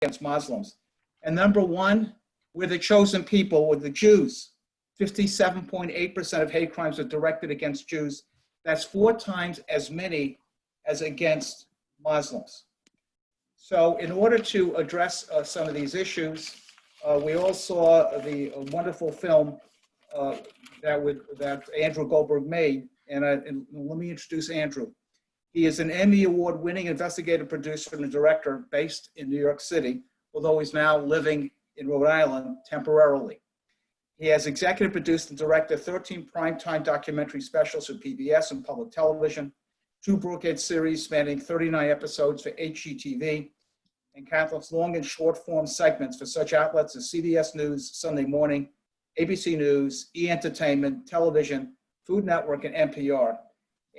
against Muslims. And number one, we're the chosen people, we're the Jews. 57.8% of hate crimes are directed against Jews. That's 4 times as many as against Muslims. So in order to address some of these issues, we all saw the wonderful film that Andrew Goldberg made. And let me introduce Andrew. He is an Emmy Award-winning investigative producer and director based in New York City, although he's now living in Rhode Island temporarily. He has executive produced and directed 13 primetime documentary specials for PBS and public television, 2 Brookhead series spanning 39 episodes for HGTV, and countless long and short form segments for such outlets as CBS News, Sunday Morning, ABC News, E! Entertainment, Television, Food Network, and NPR.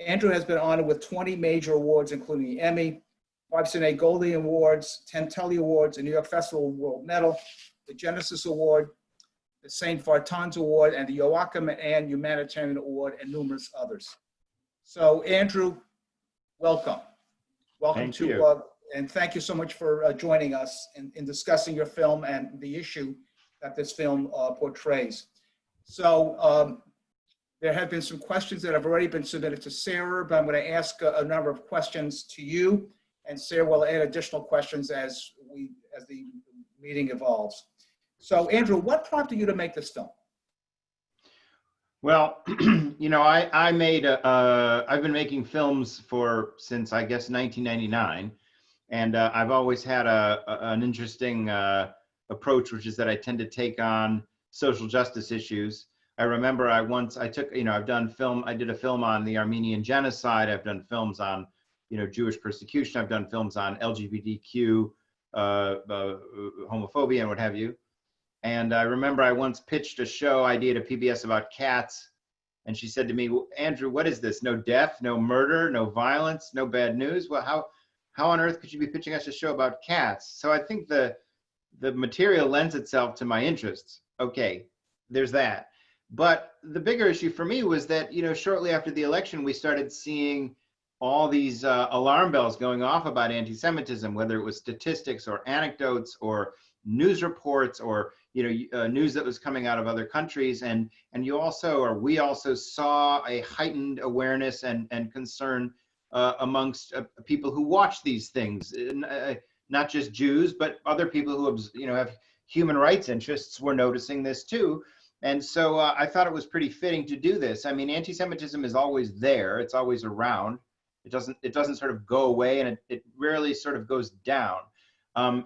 Andrew has been honored with 20 major awards, including the Emmy, 5 Cine Goldie Awards, 10 Telly Awards, a New York Festival World Medal, the Genesis Award, the St. Vartan's Award, and the Joachim and Humanitarian Award, and numerous others. So, Andrew, welcome. Welcome Thank to, you. And thank you so much for joining us in discussing your film and the issue that this film portrays. So, there have been some questions that have already been submitted to Sarah, but I'm going to ask a number of questions to you, and Sarah will add additional questions as the meeting evolves. So, Andrew, what prompted you to make this film? Well, you know, I've been making films since I guess 1999, and I've always had an interesting approach, which is that I tend to take on social justice issues. I remember I did a film on the Armenian genocide. I've done films on, Jewish persecution. I've done films on LGBTQ, homophobia and what have you. And I remember I once pitched a show idea to PBS about cats. And she said to me, well, Andrew, what is this? No death, no murder, no violence, no bad news? Well, how on earth could you be pitching us a show about cats? So I think the material lends itself to my interests. Okay, there's that. But the bigger issue for me was that, shortly after the election, we started seeing all these alarm bells going off about anti-Semitism, whether it was statistics or anecdotes or news reports or, news that was coming out of other countries. And we also saw a heightened awareness and concern amongst people who watch these things, not just Jews, but other people who have human rights interests were noticing this too. And so I thought it was pretty fitting to do this. I mean, anti-Semitism is always there. It's always around. It doesn't sort of go away, and it rarely sort of goes down.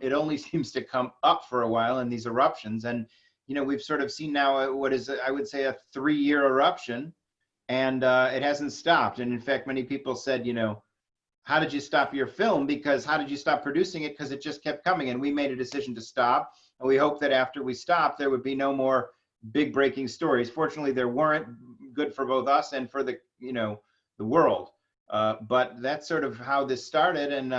It only seems to come up for a while in these eruptions. And, we've sort of seen now what is, I would say, a 3-year eruption, and it hasn't stopped. And in fact, many people said, how did you stop your film? How did you stop producing it? Because it just kept coming. And we made a decision to stop. And we hoped that after we stopped, there would be no more big breaking stories. Fortunately, there weren't. Good for both us and for the world. But that's sort of how this started. And,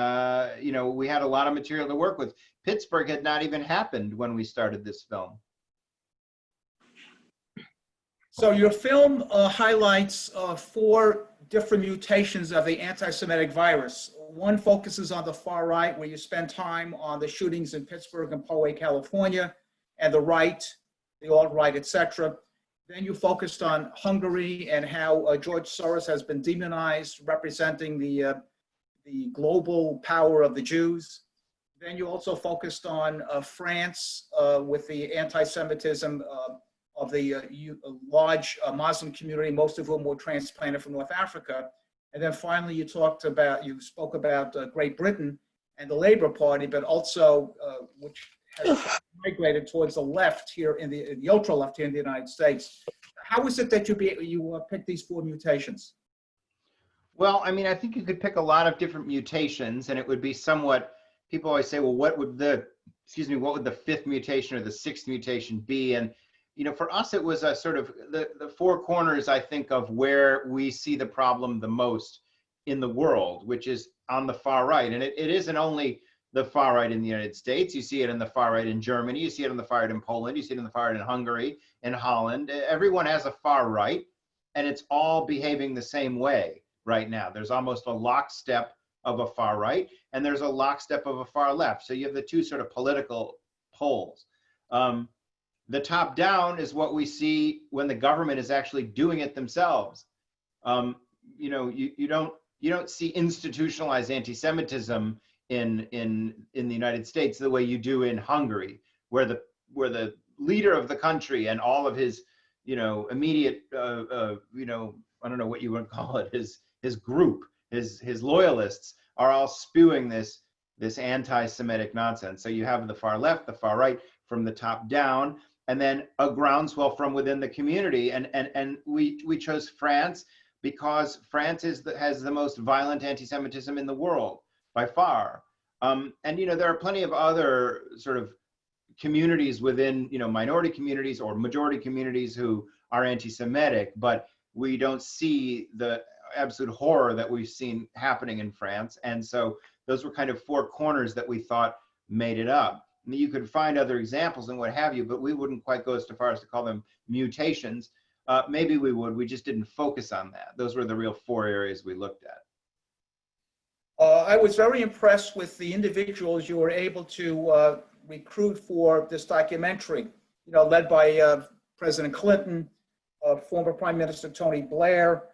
we had a lot of material to work with. Pittsburgh had not even happened when we started this film. So your film highlights 4 different mutations of the anti-Semitic virus. One focuses on the far right, where you spend time on the shootings in Pittsburgh and Poway, California, and the right, the alt-right, etc. Then you focused on Hungary and how George Soros has been demonized, representing the global power of the Jews. Then you also focused on France with the anti-Semitism of the large Muslim community, most of whom were transplanted from North Africa. And then finally, you spoke about Great Britain and the Labour Party, but also which has migrated towards the left here in the ultra left here in the United States. How is it that you picked these 4 mutations? Well, I mean, I think you could pick a lot of different mutations, and it would be somewhat. People always say, well, what would the 5th mutation or the 6th mutation be? And for us, it was a sort of the 4 corners, I think, of where we see the problem the most in the world, which is on the far right. And it isn't only the far right in the United States. You see it in the far right in Germany. You see it on the far right in Poland. You see it in the far right in Hungary, in Holland. Everyone has a far right, and it's all behaving the same way right now. There's almost a lockstep of a far right, and there's a lockstep of a far left. So you have the two sort of political poles. The top down is what we see when the government is actually doing it themselves. You don't see institutionalized anti-Semitism in the United States the way you do in Hungary, where the leader of the country and all of his immediate I don't know what you would call it, his group, his loyalists are all spewing this anti-Semitic nonsense. So you have the far left, the far right, from the top down, and then a groundswell from within the community. And we chose France because France has the most violent anti-Semitism in the world by far. And there are plenty of other sort of communities within minority communities or majority communities who are anti-Semitic, but we don't see the absolute horror that we've seen happening in France. And so those were kind of four corners that we thought made it up. I mean, you could find other examples and what have you, but we wouldn't quite go as far as to call them mutations. Maybe we would, we just didn't focus on that. Those were the real four areas we looked at. I was very impressed with the individuals you were able to recruit for this documentary, led by President Clinton, former Prime Minister Tony Blair,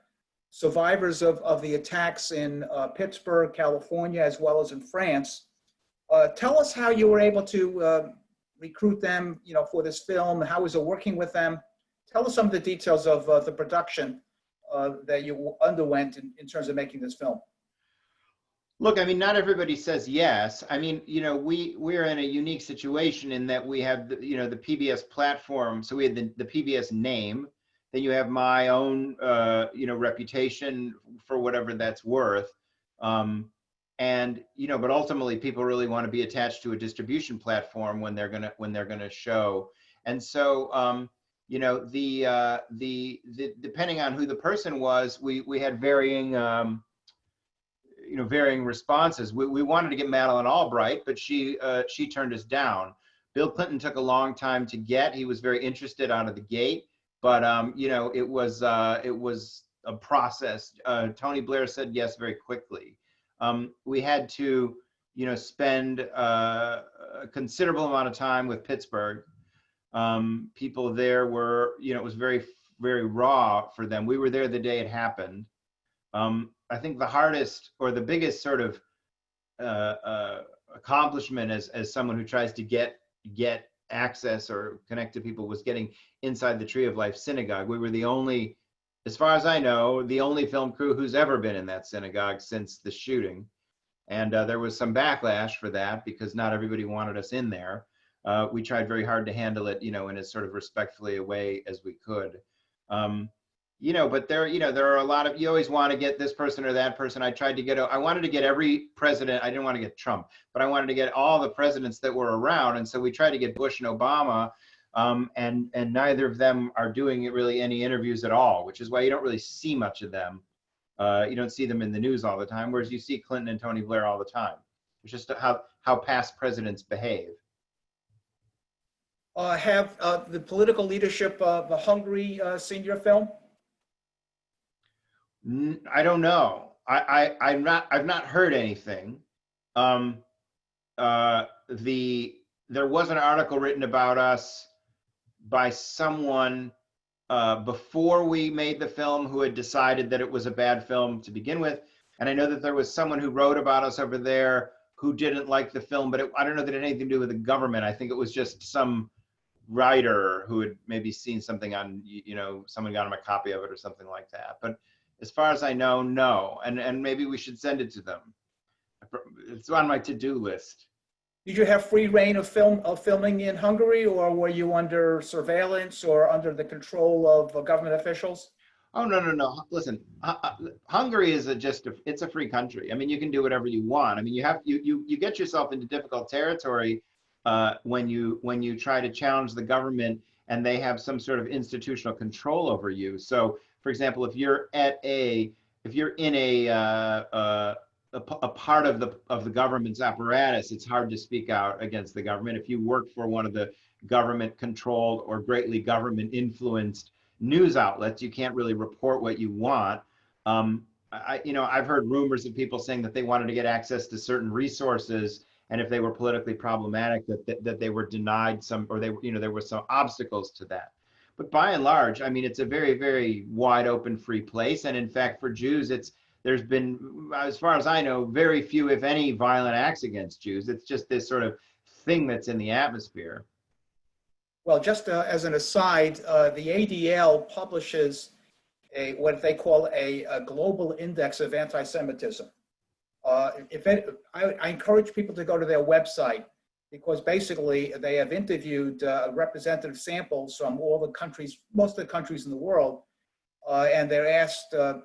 survivors of the attacks in Pittsburgh, California, as well as in France. Tell us how you were able to recruit them, for this film. How was it working with them? Tell us some of the details of the production that you underwent in terms of making this film. Look, I mean, not everybody says yes. I mean, we're in a unique situation in that we have the PBS platform. So we had the PBS name. Then you have my own, reputation for whatever that's worth. But ultimately people really want to be attached to a distribution platform when they're gonna show. And so, depending on who the person was, we had varying, varying responses. We wanted to get Madeleine Albright, but she turned us down. Bill Clinton took a long time to get. He was very interested out of the gate, but it was a process. Tony Blair said yes very quickly. We had to, spend a considerable amount of time with Pittsburgh. People there were, it was very, very raw for them. We were there the day it happened. I think the hardest or the biggest sort of accomplishment as someone who tries to get access or connect to people was getting inside the Tree of Life synagogue. We were the only, as far as I know, the only film crew who's ever been in that synagogue since the shooting. And there was some backlash for that because not everybody wanted us in there. We tried very hard to handle it, in as sort of respectfully a way as we could. But there are a lot of, you always want to get this person or that person. I wanted to get every president. I didn't want to get Trump, but I wanted to get all the presidents that were around. And so we tried to get Bush and Obama, and neither of them are doing really any interviews at all, which is why you don't really see much of them. You don't see them in the news all the time, whereas you see Clinton and Tony Blair all the time. It's just how past presidents behave. Have the political leadership of Hungary seen your film? I don't know. I've not heard anything. There was an article written about us by someone before we made the film who had decided that it was a bad film to begin with. And I know that there was someone who wrote about us over there who didn't like the film, but I don't know that it had anything to do with the government. I think it was just some writer who had maybe seen something on, someone got him a copy of it or something like that. But as far as I know, no. And maybe we should send it to them. It's on my to-do list. Did you have free reign of filming in Hungary, or were you under surveillance or under the control of government officials? Oh, no. Listen, Hungary is it's a free country. I mean, you can do whatever you want. I mean, you get yourself into difficult territory when you try to challenge the government and they have some sort of institutional control over you. So, for example, if you're in a part of the government's apparatus, it's hard to speak out against the government. If you work for one of the government-controlled or greatly government-influenced news outlets, you can't really report what you want. I've heard rumors of people saying that they wanted to get access to certain resources, and if they were politically problematic, that they were denied some, or there were some obstacles to that. But by and large, I mean, it's a very, very wide open, free place. And in fact, for Jews, there's been, as far as I know, very few, if any, violent acts against Jews. It's just this sort of thing that's in the atmosphere. Well, just as an aside, the ADL publishes what they call a global index of anti-Semitism. I encourage people to go to their website, because basically they have interviewed representative samples from all the countries, most of the countries in the world, and they're asked, to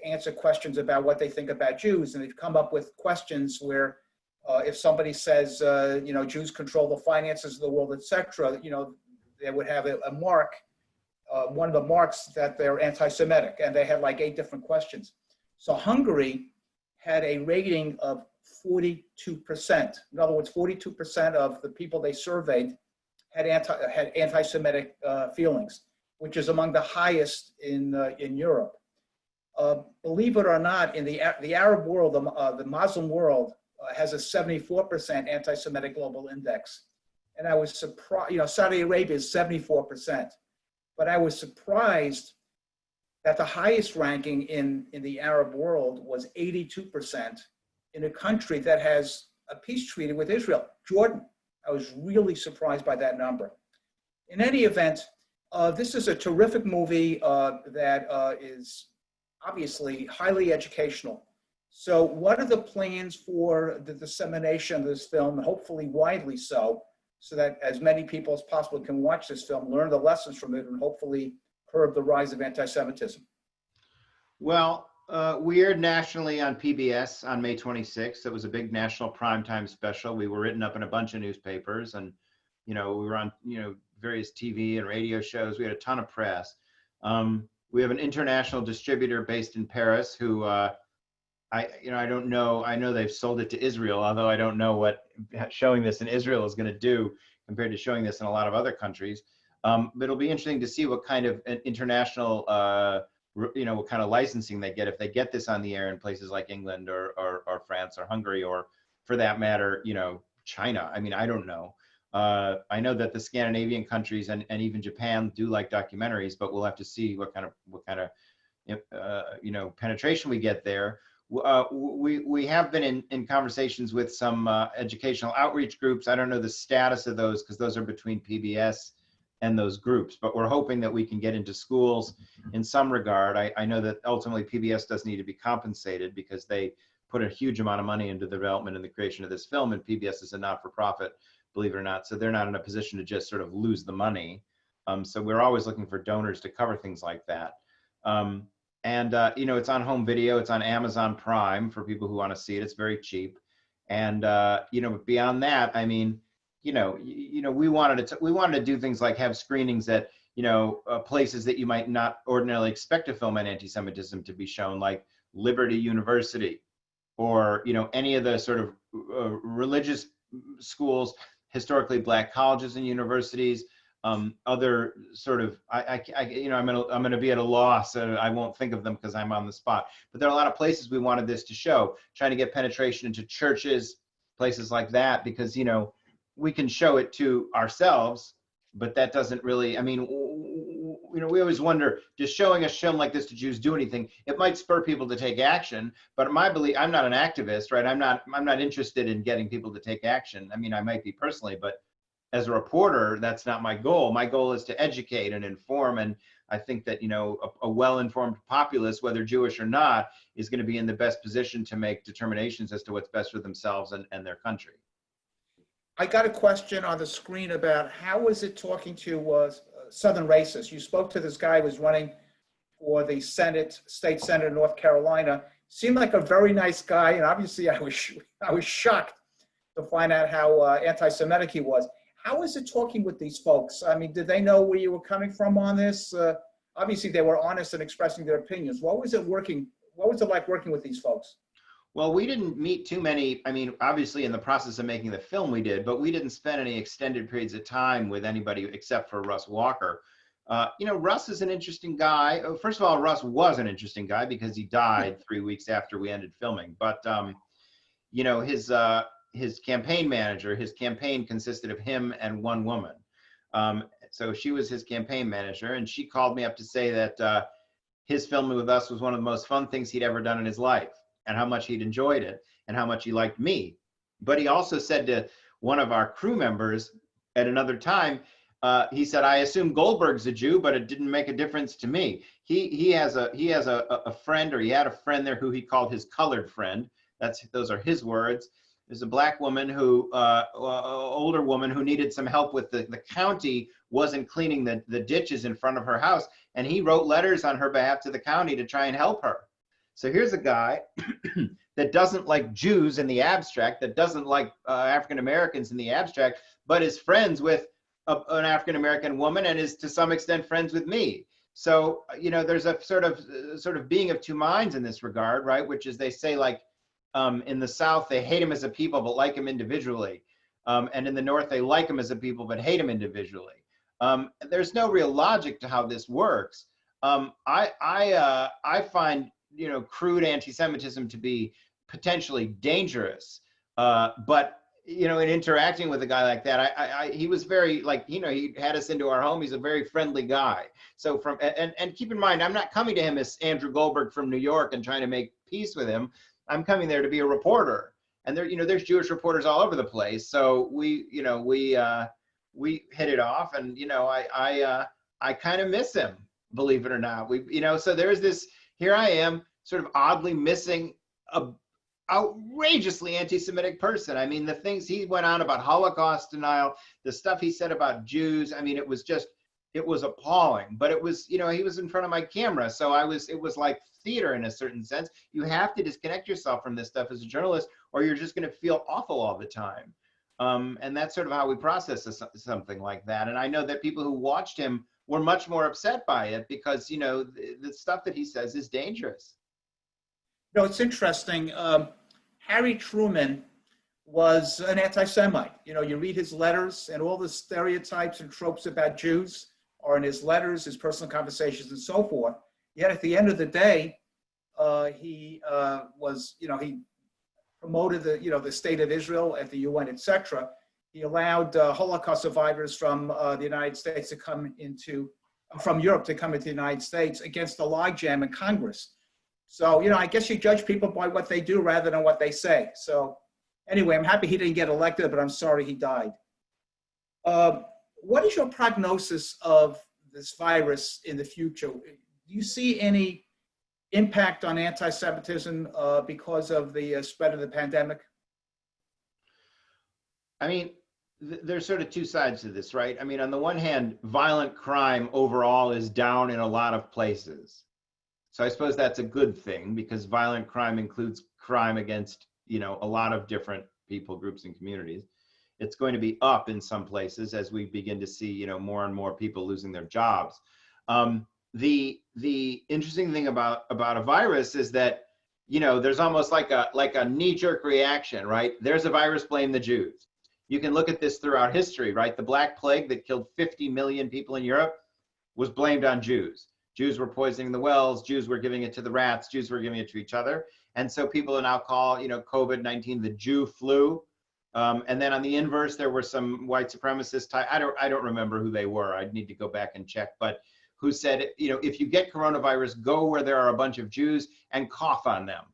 answer questions about what they think about Jews, and they've come up with questions where, if somebody says, Jews control the finances of the world, etc., they would have a mark, one of the marks that they're anti-Semitic, and they had like 8 different questions. So Hungary had a rating of 42%. In other words, 42% of the people they surveyed had anti-Semitic feelings, which is among the highest in Europe. Believe it or not, in the Arab world, the Muslim world has a 74% anti-Semitic global index. And I was surprised, Saudi Arabia is 74%. But I was surprised that the highest ranking in the Arab world was 82% in a country that has a peace treaty with Israel, Jordan. I was really surprised by that number. In any event, this is a terrific movie that is obviously highly educational. So what are the plans for the dissemination of this film, hopefully widely so that as many people as possible can watch this film, learn the lessons from it, and hopefully curb the rise of anti-Semitism? Well, we aired nationally on PBS on May 26th. It was a big national primetime special. We were written up in a bunch of newspapers, and we were on various TV and radio shows. We had a ton of press. We have an international distributor based in Paris who I don't know. I know they've sold it to Israel, although I don't know what showing this in Israel is going to do compared to showing this in a lot of other countries. But it'll be interesting to see what kind of international, what kind of licensing they get if they get this on the air in places like England or France or Hungary, or for that matter, China. I mean, I don't know. I know that the Scandinavian countries and even Japan do like documentaries, but we'll have to see what kind of penetration we get there. We have been in conversations with some educational outreach groups. I don't know the status of those because those are between PBS and those groups, but we're hoping that we can get into schools in some regard. I know that ultimately PBS does need to be compensated because they put a huge amount of money into the development and the creation of this film, and PBS is a not-for-profit, believe it or not, so they're not in a position to just sort of lose the money. So we're always looking for donors to cover things like that. It's on home video. It's on Amazon Prime for people who want to see it. It's very cheap. And, beyond that, I mean, we wanted to do things like have screenings at, places that you might not ordinarily expect a film on anti-Semitism to be shown, like Liberty University, or, any of the sort of religious schools, historically Black colleges and universities. Other sort of, I'm going to be at a loss, and I won't think of them because I'm on the spot. But there are a lot of places we wanted this to show, trying to get penetration into churches, places like that, because, we can show it to ourselves, but that doesn't really, we always wonder, does showing a film like this to Jews do anything? It might spur people to take action, but my belief, I'm not an activist, right? I'm not interested in getting people to take action. I mean, I might be personally, but as a reporter, that's not my goal. My goal is to educate and inform. And I think that, a well-informed populace, whether Jewish or not, is going to be in the best position to make determinations as to what's best for themselves and their country. I got a question on the screen about how is it talking to Southern racists? You spoke to this guy who was running for the state Senate in North Carolina. Seemed like a very nice guy. And obviously I was shocked to find out how anti-Semitic he was. How is it talking with these folks? I mean, did they know where you were coming from on this? Obviously, they were honest in expressing their opinions. What was it like working with these folks? Well, we didn't meet too many. I mean, obviously, in the process of making the film, we did, but we didn't spend any extended periods of time with anybody except for Russ Walker. Russ is an interesting guy. First of all, Russ was an interesting guy because he died 3 weeks after we ended filming. But his campaign manager, his campaign consisted of him and one woman. So she was his campaign manager, and she called me up to say that his filming with us was one of the most fun things he'd ever done in his life, and how much he'd enjoyed it, and how much he liked me. But he also said to one of our crew members at another time, he said, "I assume Goldberg's a Jew, but it didn't make a difference to me." He has a friend, or he had a friend there who he called his colored friend. Those are his words. There's a black woman older woman who needed some help with the county wasn't cleaning the ditches in front of her house. And he wrote letters on her behalf to the county to try and help her. So here's a guy that doesn't like Jews in the abstract, that doesn't like African-Americans in the abstract, but is friends with an African-American woman and is to some extent friends with me. So, there's a sort of being of two minds in this regard, right? Which is, they say, like, in the South, they hate him as a people, but like him individually. And in the North, they like him as a people, but hate him individually. There's no real logic to how this works. I find, crude anti-Semitism to be potentially dangerous. But, in interacting with a guy like that, he was very, he had us into our home. He's a very friendly guy. So and keep in mind, I'm not coming to him as Andrew Goldberg from New York and trying to make peace with him. I'm coming there to be a reporter, and there's Jewish reporters all over the place. So we hit it off, and I kind of miss him, believe it or not. So there's this. Here I am, sort of oddly missing a outrageously anti-Semitic person. I mean, the things he went on about Holocaust denial, the stuff he said about Jews. I mean, it was appalling. But it was, he was in front of my camera, so it was like theater in a certain sense. You have to disconnect yourself from this stuff as a journalist, or you're just going to feel awful all the time. And that's sort of how we process something like that. And I know that people who watched him were much more upset by it because, the stuff that he says is dangerous. It's interesting. Harry Truman was an anti-Semite. You read his letters, and all the stereotypes and tropes about Jews are in his letters, his personal conversations, and so forth. Yet at the end of the day, he he promoted the state of Israel at the UN, etc. He allowed Holocaust survivors from the United States to come from Europe to come into the United States against the logjam in Congress. So, I guess you judge people by what they do rather than what they say. So anyway, I'm happy he didn't get elected, but I'm sorry he died. What is your prognosis of this virus in the future? Do you see any impact on anti-Semitism because of the spread of the pandemic? I mean, there's sort of two sides to this, right? I mean, on the one hand, violent crime overall is down in a lot of places. So I suppose that's a good thing because violent crime includes crime against, a lot of different people, groups, and communities. It's going to be up in some places as we begin to see, more and more people losing their jobs. The interesting thing about a virus is that, there's almost like a knee-jerk reaction, right? There's a virus, blame the Jews. You can look at this throughout history, right? The Black Plague that killed 50 million people in Europe was blamed on Jews. Jews were poisoning the wells, Jews were giving it to the rats, Jews were giving it to each other. And so people now call, COVID-19 the Jew flu. And then on the inverse, there were some white supremacists, I don't remember who they were, I'd need to go back and check, but who said, if you get coronavirus, go where there are a bunch of Jews and cough on them,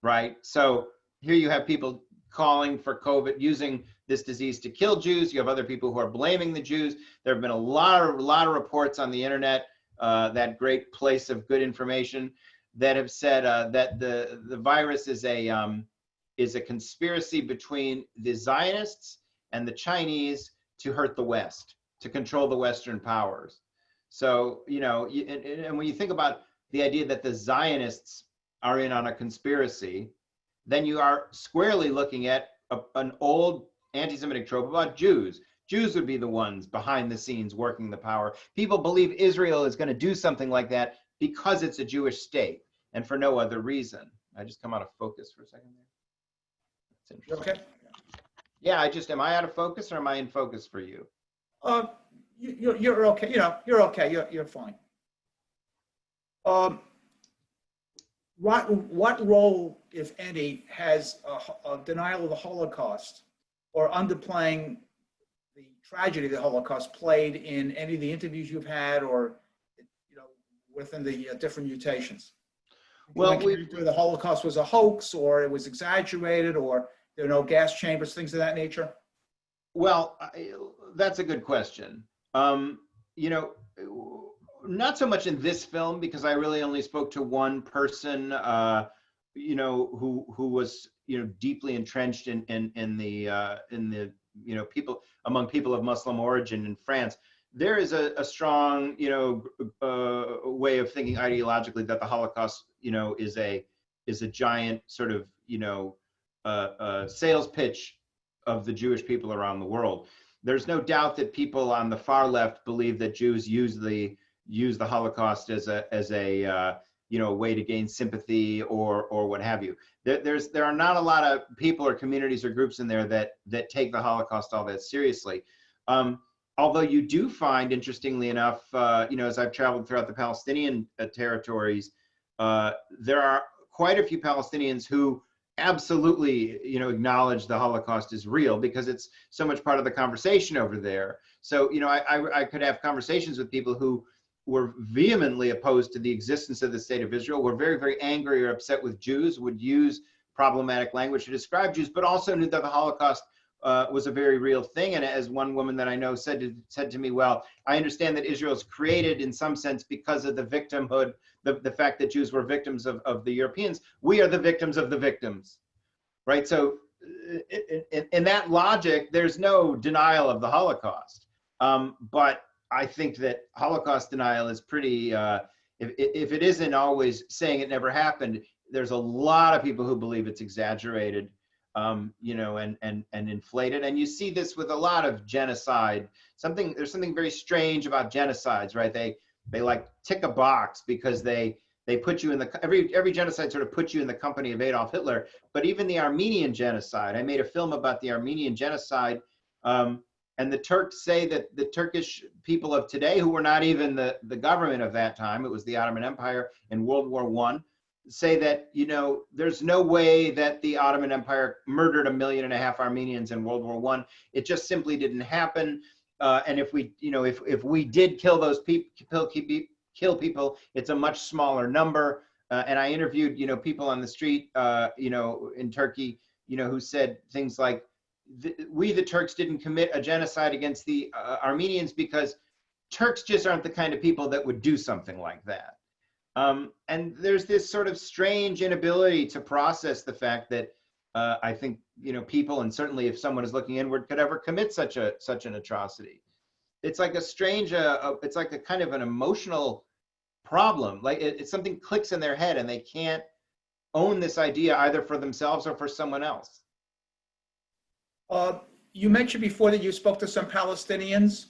right? So here you have people calling for COVID, using this disease to kill Jews. You have other people who are blaming the Jews. There have been a lot of reports on the internet, that great place of good information, that have said that the virus is a conspiracy between the Zionists and the Chinese to hurt the West, to control the Western powers. So, and when you think about the idea that the Zionists are in on a conspiracy, then you are squarely looking at an old anti-Semitic trope about Jews. Jews would be the ones behind the scenes working the power. People believe Israel is going to do something like that because it's a Jewish state and for no other reason. I just come out of focus for a second there. That's interesting. Okay. Yeah, am I out of focus or am I in focus for you? you're okay. You're okay. You're fine. What role, if any, has a denial of the Holocaust or underplaying the tragedy of the Holocaust played in any of the interviews you've had, or within the different mutations? Well, The Holocaust was a hoax, or it was exaggerated, or there are no gas chambers, things of that nature. Well, that's a good question. You know, not so much in this film, because I really only spoke to one person, you know, who was, you know, deeply entrenched in the you know, among people of Muslim origin in France. There is a strong, you know, way of thinking ideologically that the Holocaust, you know, is a giant sort of, you know, sales pitch of the Jewish people around the world. There's no doubt that people on the far left believe that Jews use the Holocaust as a you know, way to gain sympathy or what have you. There are not a lot of people or communities or groups in there that take the Holocaust all that seriously. Although you do find, interestingly enough, you know, as I've traveled throughout the Palestinian territories, there are quite a few Palestinians who absolutely, you know, acknowledge the Holocaust is real because it's so much part of the conversation over there. So, you know, I could have conversations with people who were vehemently opposed to the existence of the state of Israel, were very, very angry or upset with Jews, would use problematic language to describe Jews, but also knew that the Holocaust was a very real thing. And as one woman that I know said to me, well, I understand that Israel is created in some sense because of the victimhood, the fact that Jews were victims of the Europeans. We are the victims of the victims, right? So in that logic, there's no denial of the Holocaust. But I think that Holocaust denial is pretty, if it isn't always saying it never happened, there's a lot of people who believe it's exaggerated, you know, and inflated. And you see this with a lot of genocide. There's something very strange about genocides, right? They like tick a box because they put you in the, every genocide sort of puts you in the company of Adolf Hitler. But even the Armenian genocide, I made a film about the Armenian genocide, and the Turks say that the Turkish people of today, who were not even the government of that time, it was the Ottoman Empire in World War I, say that, you know, there's no way that the Ottoman Empire murdered 1.5 million Armenians in World War I. It just simply didn't happen. And if we, you know, if we did kill those people, kill people, it's a much smaller number. And I interviewed, you know, people on the street, you know, in Turkey, you know, who said things like, we, the Turks, didn't commit a genocide against the Armenians because Turks just aren't the kind of people that would do something like that. And there's this sort of strange inability to process the fact that I think, you know, people, and certainly if someone is looking inward, could ever commit such an atrocity. It's like a strange, it's like a kind of an emotional problem. Like it's something clicks in their head and they can't own this idea either for themselves or for someone else. You mentioned before that you spoke to some Palestinians.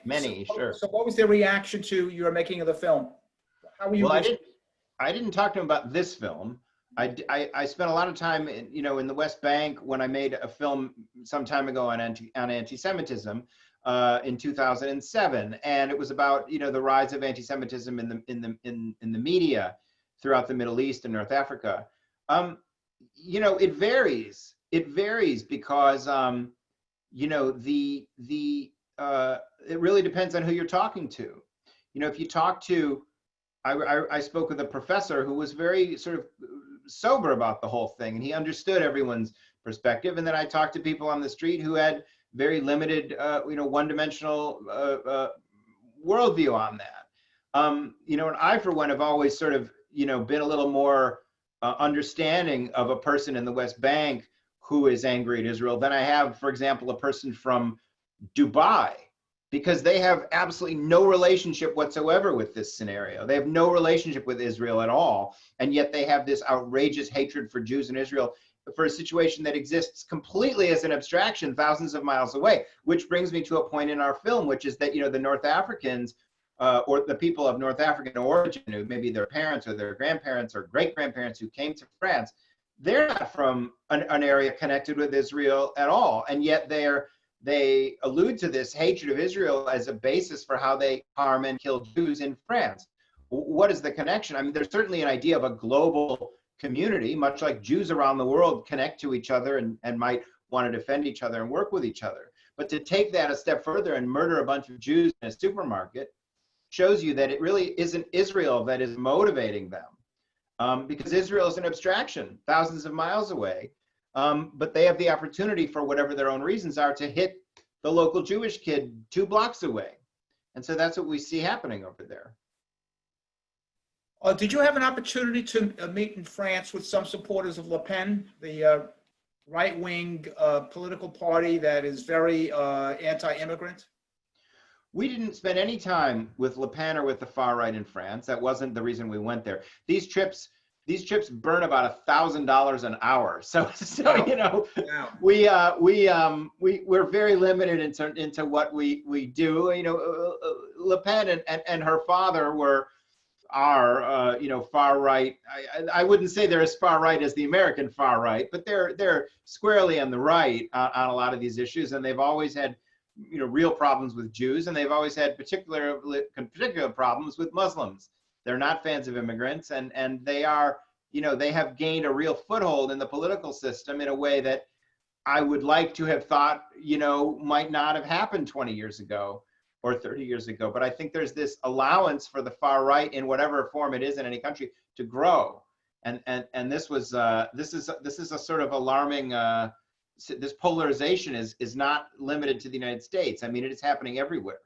Many, sure. So what was their reaction to your making of the film? How were you? Well, I didn't talk to them about this film. I spent a lot of time in, you know, in the West Bank when I made a film some time ago on anti-Semitism in 2007, and it was about, you know, the rise of anti-Semitism in the media throughout the Middle East and North Africa. You know, it varies. It varies because you know, it really depends on who you're talking to. You know, if you talk to, I spoke with a professor who was very sort of sober about the whole thing, and he understood everyone's perspective. And then I talked to people on the street who had very limited, you know, one-dimensional worldview on that. You know, and I, for one, have always sort of, you know, been a little more understanding of a person in the West Bank who is angry at Israel than I have, for example, a person from Dubai, because they have absolutely no relationship whatsoever with this scenario. They have no relationship with Israel at all. And yet they have this outrageous hatred for Jews in Israel for a situation that exists completely as an abstraction thousands of miles away, which brings me to a point in our film, which is that, you know, the North Africans or the people of North African origin, who maybe their parents or their grandparents or great-grandparents who came to France, they're not from an area connected with Israel at all. And yet they allude to this hatred of Israel as a basis for how they harm and kill Jews in France. What is the connection? I mean, there's certainly an idea of a global community, much like Jews around the world connect to each other and might want to defend each other and work with each other. But to take that a step further and murder a bunch of Jews in a supermarket shows you that it really isn't Israel that is motivating them, because Israel is an abstraction thousands of miles away. But they have the opportunity, for whatever their own reasons are, to hit the local Jewish kid 2 blocks away. And so that's what we see happening over there. Did you have an opportunity to meet in France with some supporters of Le Pen, the right-wing political party that is very anti-immigrant? We didn't spend any time with Le Pen or with the far right in France. That wasn't the reason we went there. These trips burn about $1,000 an hour. So Wow. you know, Wow. we're very limited into what we do. You know, Le Pen and her father are you know, far right. I wouldn't say they're as far right as the American far right, but they're squarely on the right on a lot of these issues, and they've always had, you know, real problems with Jews, and they've always had particular problems with Muslims. They're not fans of immigrants, and they are, you know, they have gained a real foothold in the political system in a way that I would like to have thought, you know, might not have happened 20 years ago or 30 years ago. But I think there's this allowance for the far right, in whatever form it is in any country, to grow. And this is a sort of alarming. This polarization is not limited to the United States. I mean, it is happening everywhere.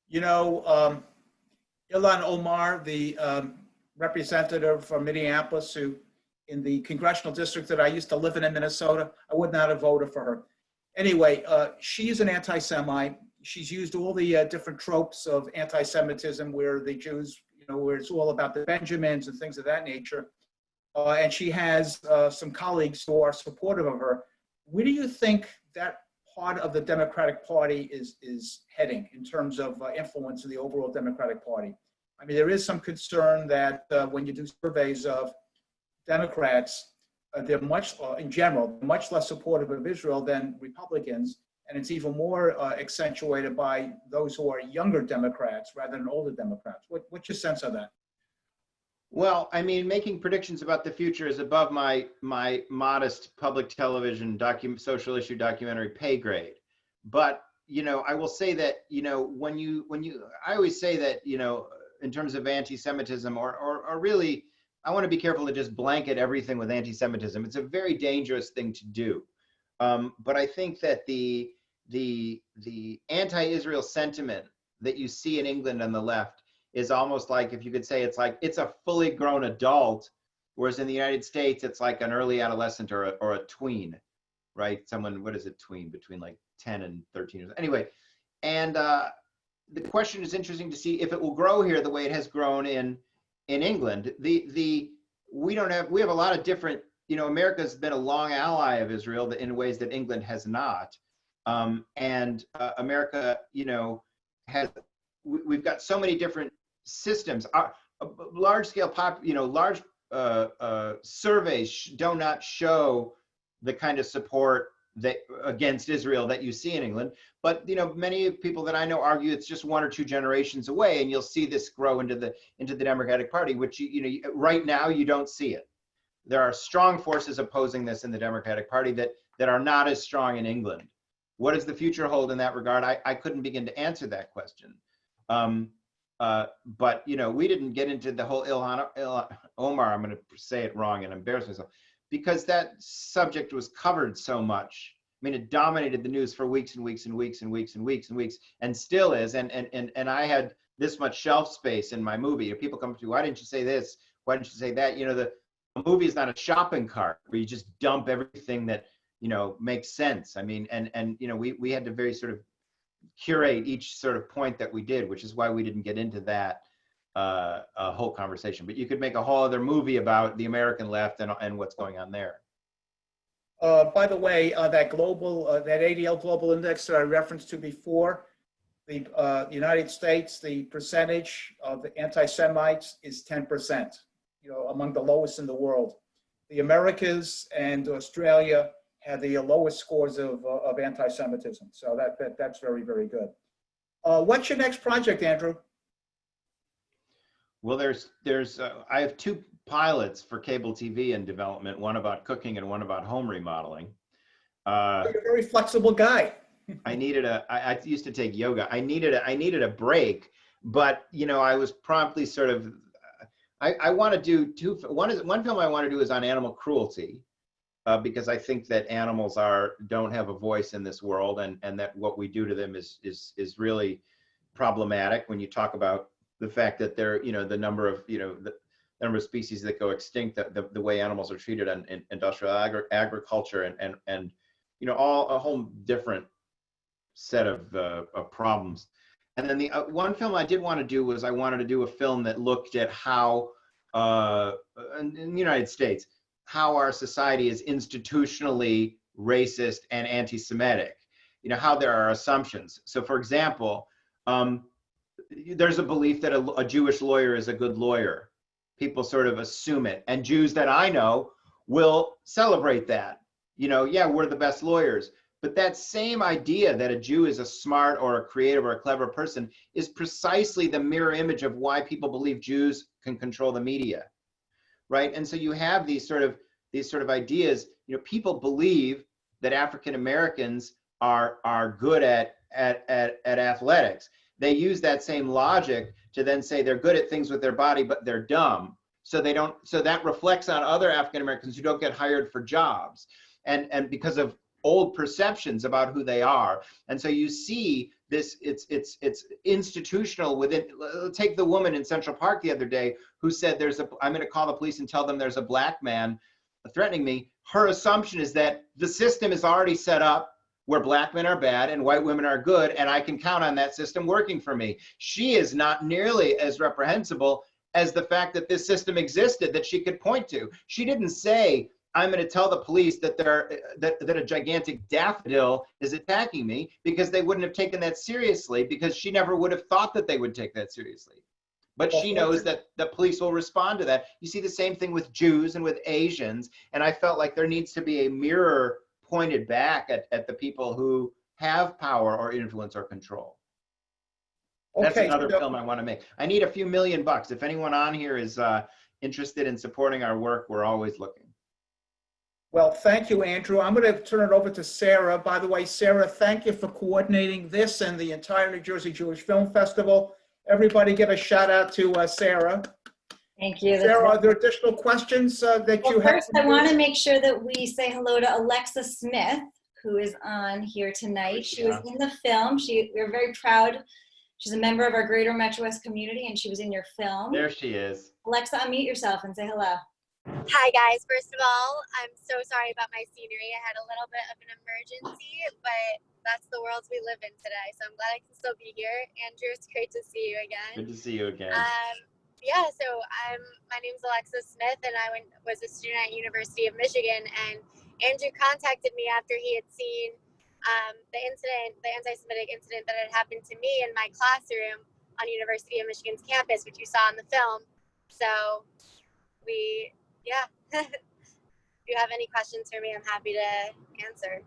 You know, Ilhan Omar, the representative from Minneapolis, who in the congressional district that I used to live in Minnesota, I would not have voted for her. Anyway, she's an anti-Semite. She's used all the different tropes of anti-Semitism, where the Jews, you know, where it's all about the Benjamins and things of that nature. And she has some colleagues who are supportive of her. Where do you think that part of the Democratic Party is heading in terms of influence in the overall Democratic Party? I mean, there is some concern that when you do surveys of Democrats, they're much, in general, much less supportive of Israel than Republicans. And it's even more accentuated by those who are younger Democrats rather than older Democrats. What's your sense of that? Well, I mean, making predictions about the future is above my modest public television social issue documentary pay grade. But, you know, I will say that, you know, I always say that, you know, in terms of anti-Semitism or really, I want to be careful to just blanket everything with anti-Semitism. It's a very dangerous thing to do. But I think that the anti-Israel sentiment that you see in England on the left is almost like, if you could say, it's like it's a fully grown adult, whereas in the United States it's like an early adolescent or a tween, right? Someone, what is it, tween, between like 10 and 13 years. Anyway, and the question is interesting to see if it will grow here the way it has grown in England. We have a lot of different, you know, America's been a long ally of Israel in ways that England has not. And America, you know, we've got so many different systems. Large scale large surveys do not show the kind of support that against Israel that you see in England. But, you know, many people that I know argue it's just 1 or 2 generations away, and you'll see this grow into the Democratic Party, which, you know, right now you don't see it. There are strong forces opposing this in the Democratic Party that are not as strong in England. What does the future hold in that regard? I couldn't begin to answer that question. But, you know, we didn't get into the whole Ilhan Omar, I'm going to say it wrong and embarrass myself, because that subject was covered so much. I mean, it dominated the news for weeks and weeks and weeks and weeks and weeks and weeks, and still is. And I had this much shelf space in my movie. People come to me, why didn't you say this? Why didn't you say that? You know, the movie is not a shopping cart where you just dump everything that, you know, makes sense. I mean, and you know, we had to very sort of curate each sort of point that we did, which is why we didn't get into that whole conversation. But you could make a whole other movie about the American left and what's going on there. By the way, that ADL Global Index that I referenced to before, the United States, the percentage of the anti-Semites is 10%, you know, among the lowest in the world. The Americas and Australia had the lowest scores of anti-Semitism. So that's very, very good. What's your next project, Andrew? Well, I have two pilots for cable TV in development, one about cooking and one about home remodeling. You're a very flexible guy. I used to take yoga. I needed a break, but I was promptly sort of, I want to do one film I want to do is on animal cruelty, because I think that animals don't have a voice in this world, and that what we do to them is really problematic when you talk about the fact that they're, the number of species that go extinct, the way animals are treated in industrial agriculture, and all a whole different set of problems. And then the one film I did want to do was I wanted to do a film that looked at how in the United States, how our society is institutionally racist and anti-Semitic, how there are assumptions. So for example, there's a belief that a Jewish lawyer is a good lawyer. People sort of assume it. And Jews that I know will celebrate that. Yeah, we're the best lawyers. But that same idea that a Jew is a smart or a creative or a clever person is precisely the mirror image of why people believe Jews can control the media, right? And so you have these sort of ideas. People believe that African Americans are good at athletics. They use that same logic to then say they're good at things with their body, but they're dumb. So that reflects on other African Americans who don't get hired for jobs, and because of old perceptions about who they are. And so you see this, it's institutional within. Take the woman in Central Park the other day who said I'm going to call the police and tell them there's a black man threatening me. Her assumption is that the system is already set up where black men are bad and white women are good, and I can count on that system working for me. She is not nearly as reprehensible as the fact that this system existed that she could point to. She didn't say, I'm going to tell the police that that a gigantic daffodil is attacking me, because they wouldn't have taken that seriously, because she never would have thought that they would take that seriously. But she knows that the police will respond to that. You see the same thing with Jews and with Asians, and I felt like there needs to be a mirror pointed back at the people who have power or influence or control. That's another film I want to make. I need a few $1 million. If anyone on here is interested in supporting our work, we're always looking. Well, thank you, Andrew. I'm going to turn it over to Sarah. By the way, Sarah, thank you for coordinating this and the entire New Jersey Jewish Film Festival. Everybody give a shout out to Sarah. Thank you. Sarah, are there additional questions that you have? First, I want to make sure that we say hello to Alexis Smith, who is on here tonight. She was in the film. We're very proud. She's a member of our Greater Metro West community, and she was in your film. There she is. Alexa, unmute yourself and say hello. Hi guys, first of all, I'm so sorry about my scenery. I had a little bit of an emergency, but that's the world we live in today. So I'm glad I can still be here. Andrew, it's great to see you again. Good to see you again. Yeah, so my name's Alexis Smith, and I was a student at University of Michigan, and Andrew contacted me after he had seen the anti-Semitic incident that had happened to me in my classroom on University of Michigan's campus, which you saw in the film. So if you have any questions for me, I'm happy to answer.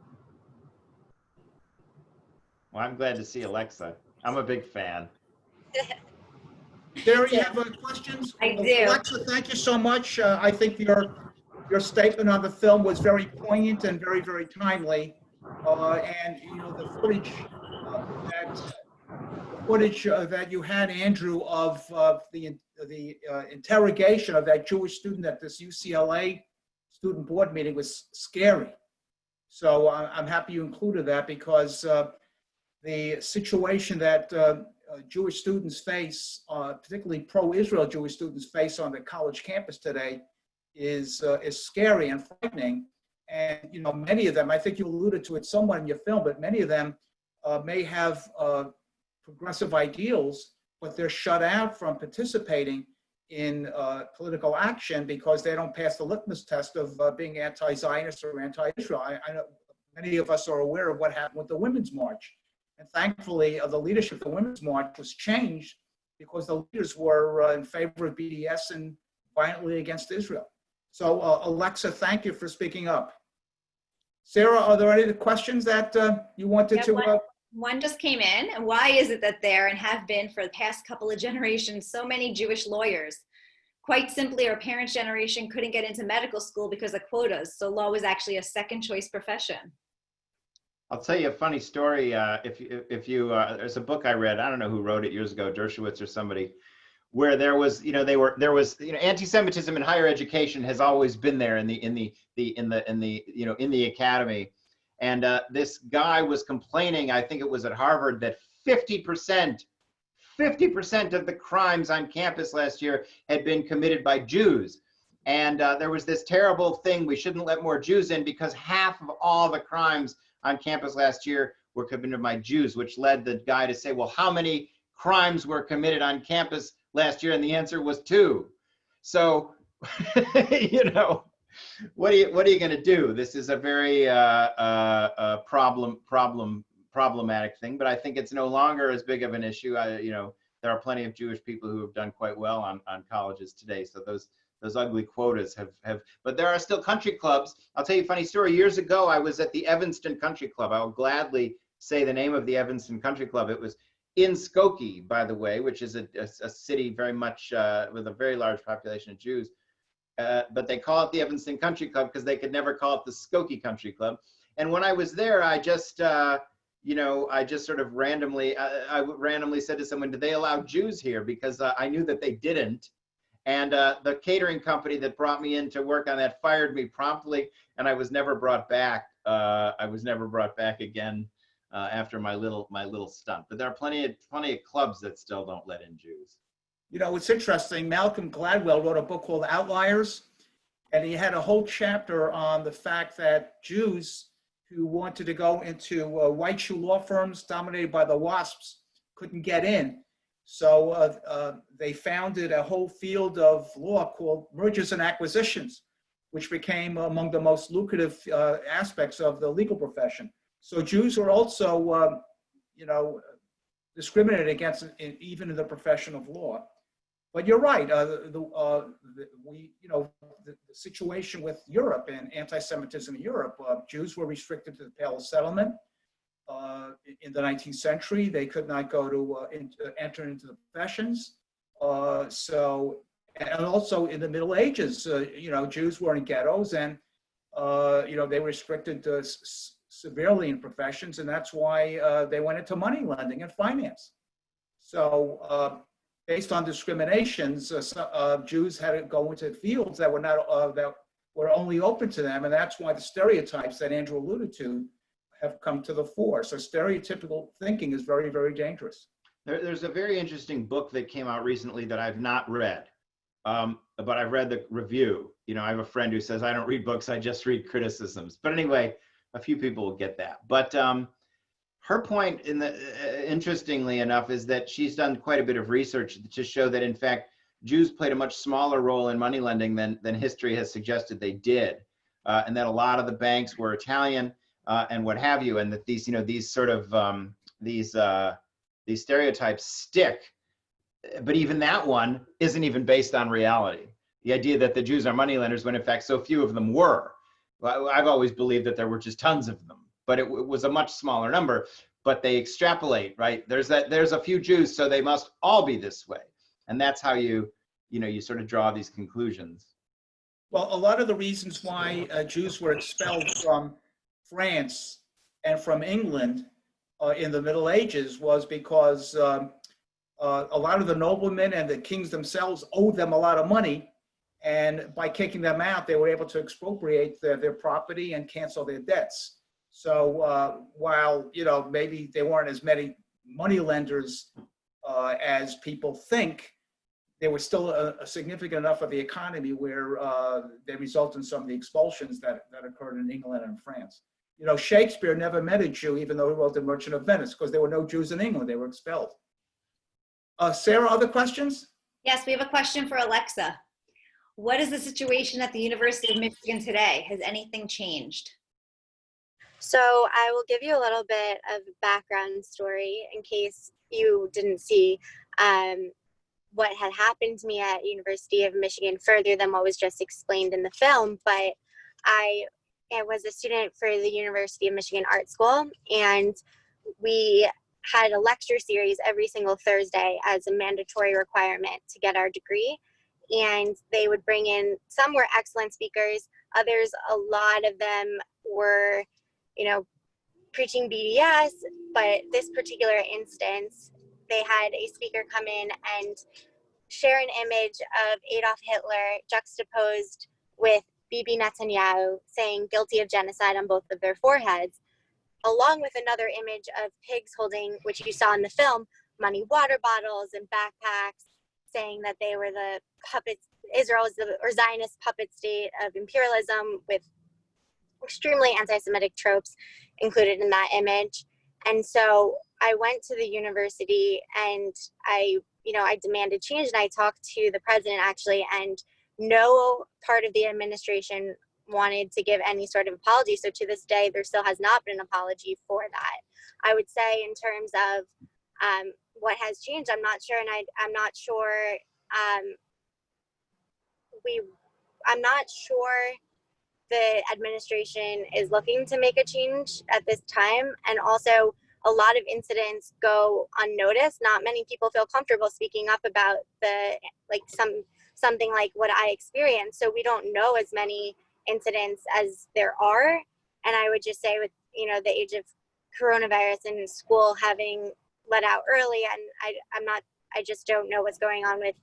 Well, I'm glad to see Alexa. I'm a big fan. Sarah, you have questions? I do. Alexa, thank you so much. I think your statement on the film was very poignant and very, very timely. And the footage that you had, Andrew, of the interrogation of that Jewish student at this UCLA student board meeting was scary. So I'm happy you included that, because the situation that Jewish students face, particularly pro-Israel Jewish students face on the college campus today, is scary and frightening. And many of them, I think you alluded to it somewhat in your film, but many of them may have progressive ideals, but they're shut out from participating in political action because they don't pass the litmus test of being anti-Zionist or anti-Israel. I know many of us are aware of what happened with the Women's March. And thankfully, the leadership of the Women's March was changed because the leaders were in favor of BDS and violently against Israel. So Alexa, thank you for speaking up. Sarah, are there any questions that you wanted Yeah, to? one just came in. And why is it that there and have been for the past couple of generations so many Jewish lawyers? Quite simply, our parents' generation couldn't get into medical school because of quotas, so law was actually a second choice profession. I'll tell you a funny story. There's a book I read. I don't know who wrote it years ago, Dershowitz or somebody, where there was anti-Semitism in higher education has always been there in the academy, and this guy was complaining. I think it was at Harvard that 50% of the crimes on campus last year had been committed by Jews. And there was this terrible thing, we shouldn't let more Jews in because half of all the crimes on campus last year were committed by Jews, which led the guy to say, well, how many crimes were committed on campus last year? And the answer was 2. So, what are you going to do? This is a very problematic thing, but I think it's no longer as big of an issue. There are plenty of Jewish people who have done quite well on colleges today. So those ugly quotas have, but there are still country clubs. I'll tell you a funny story. Years ago, I was at the Evanston Country Club. I will gladly say the name of the Evanston Country Club. It was in Skokie, by the way, which is a city very much with a very large population of Jews. But they call it the Evanston Country Club because they could never call it the Skokie Country Club. And when I was there, I just sort of randomly said to someone, "Did they allow Jews here?" Because I knew that they didn't. And the catering company that brought me in to work on that fired me promptly, and I was never brought back. I was never brought back again after my little stunt. But there are plenty of clubs that still don't let in Jews. It's interesting. Malcolm Gladwell wrote a book called Outliers, and he had a whole chapter on the fact that Jews who wanted to go into white shoe law firms dominated by the WASPs couldn't get in. So they founded a whole field of law called mergers and acquisitions, which became among the most lucrative aspects of the legal profession. So Jews were also, discriminated against even in the profession of law. But you're right. The situation with Europe and anti-Semitism in Europe, Jews were restricted to the Pale of Settlement. In the 19th century, they could not go to enter into the professions. And also in the Middle Ages, Jews were in ghettos, and they were restricted severely in professions, and that's why they went into money lending and finance. So, based on discriminations, Jews had to go into fields that were not that were only open to them, and that's why the stereotypes that Andrew alluded to have come to the fore. So stereotypical thinking is very, very dangerous. There's a very interesting book that came out recently that I've not read, but I've read the review. I have a friend who says, I don't read books, I just read criticisms. But anyway, a few people will get that. But her point, interestingly enough, is that she's done quite a bit of research to show that, in fact, Jews played a much smaller role in money lending than history has suggested they did, and that a lot of the banks were Italian, and what have you, and that these stereotypes stick. But even that one isn't even based on reality. The idea that the Jews are moneylenders when in fact so few of them were. I've always believed that there were just tons of them, but it was a much smaller number. But they extrapolate, right? There's a few Jews, so they must all be this way, and that's how you sort of draw these conclusions. Well, a lot of the reasons why Jews were expelled from France and from England in the Middle Ages was because a lot of the noblemen and the kings themselves owed them a lot of money, and by kicking them out, they were able to expropriate their property and cancel their debts. So while maybe there weren't as many money lenders as people think, there was still a significant enough of the economy where they result in some of the expulsions that occurred in England and France. Shakespeare never met a Jew, even though he wrote The Merchant of Venice, because there were no Jews in England. They were expelled. Sarah, other questions? Yes, we have a question for Alexa. What is the situation at the University of Michigan today? Has anything changed? So I will give you a little bit of background story in case you didn't see what had happened to me at University of Michigan further than what was just explained in the film. But I was a student for the University of Michigan Art School, and we had a lecture series every single Thursday as a mandatory requirement to get our degree. And they would bring in, some were excellent speakers, others, a lot of them were, preaching BDS, but this particular instance, they had a speaker come in and share an image of Adolf Hitler juxtaposed with Bibi Netanyahu saying guilty of genocide on both of their foreheads, along with another image of pigs holding, which you saw in the film, money water bottles and backpacks, saying that they were the puppets, Israel is the or Zionist puppet state of imperialism, with extremely anti-Semitic tropes included in that image. And so I went to the university and I demanded change, and I talked to the president actually, and no part of the administration wanted to give any sort of apology. So to this day, there still has not been an apology for that. I would say in terms of what has changed, I'm not sure, and I'm not sure. I'm not sure the administration is looking to make a change at this time, and also a lot of incidents go unnoticed. Not many people feel comfortable speaking up about something like what I experienced. So we don't know as many incidents as there are. And I would just say, with the age of coronavirus and school having let out early, and I just don't know what's going on with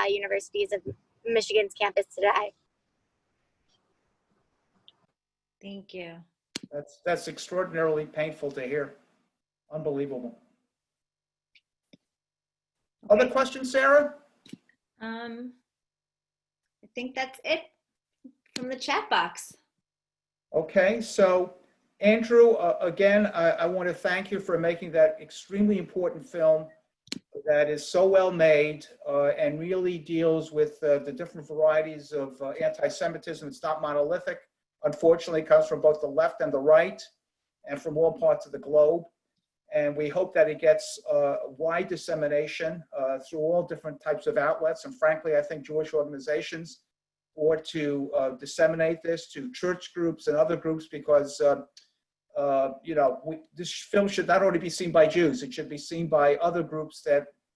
universities of Michigan's campus today. Thank you. That's extraordinarily painful to hear. Unbelievable. Okay. Other questions, Sarah? I think that's it from the chat box. Okay, so Andrew, again, I want to thank you for making that extremely important film that is so well made and really deals with the different varieties of anti-Semitism. It's not monolithic. Unfortunately, it comes from both the left and the right and from all parts of the globe. And we hope that it gets wide dissemination through all different types of outlets. And frankly, I think Jewish organizations ought to disseminate this to church groups and other groups, because this film should not only be seen by Jews, it should be seen by other groups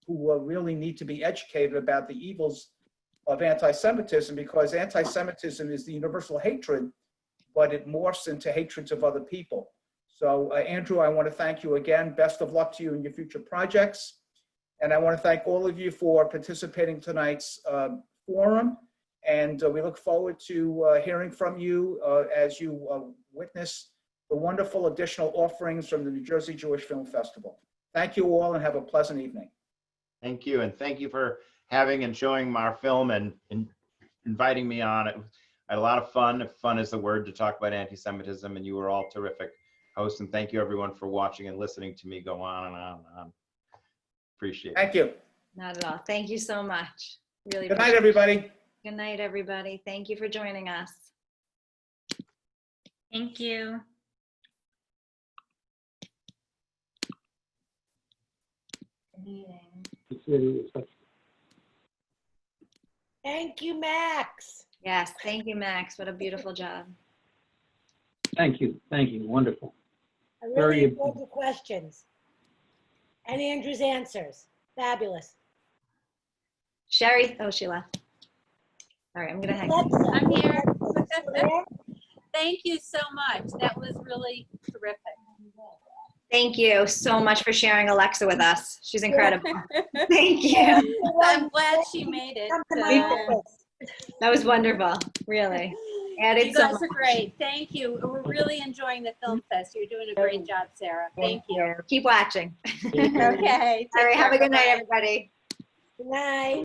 who really need to be educated about the evils of anti-Semitism, because anti-Semitism is the universal hatred, but it morphs into hatreds of other people. So Andrew, I want to thank you again. Best of luck to you in your future projects. And I want to thank all of you for participating in tonight's forum. And we look forward to hearing from you as you witness the wonderful additional offerings from the New Jersey Jewish Film Festival. Thank you all and have a pleasant evening. Thank you. And thank you for having and showing our film and inviting me on. I had a lot of fun. If fun is the word to talk about anti-Semitism, and you were all terrific hosts. And thank you everyone for watching and listening to me go on and on and on. Appreciate it. Thank you. Not at all. Thank you so much. Really. Good night, everybody. Good night, everybody. Thank you for joining us. Thank you. Thank you, Max. Yes, thank you, Max. What a beautiful job. Thank you. Thank you. Wonderful. I really Very- enjoyed the questions and Andrew's answers. Fabulous. Sherry, oh, she left. All right, I'm gonna hang. Alexa, I'm here. there? Thank you so much. That was really terrific. Thank you so much for sharing Alexa with us. She's incredible. Thank you. I'm glad she made it. Come to my office. That was wonderful, really. Added You so guys much. are great. Thank you. We're really enjoying the film fest. You're doing a great job, Sarah. Thank you. Keep watching. Okay. All right, have a good night, Bye-bye. everybody. Good night.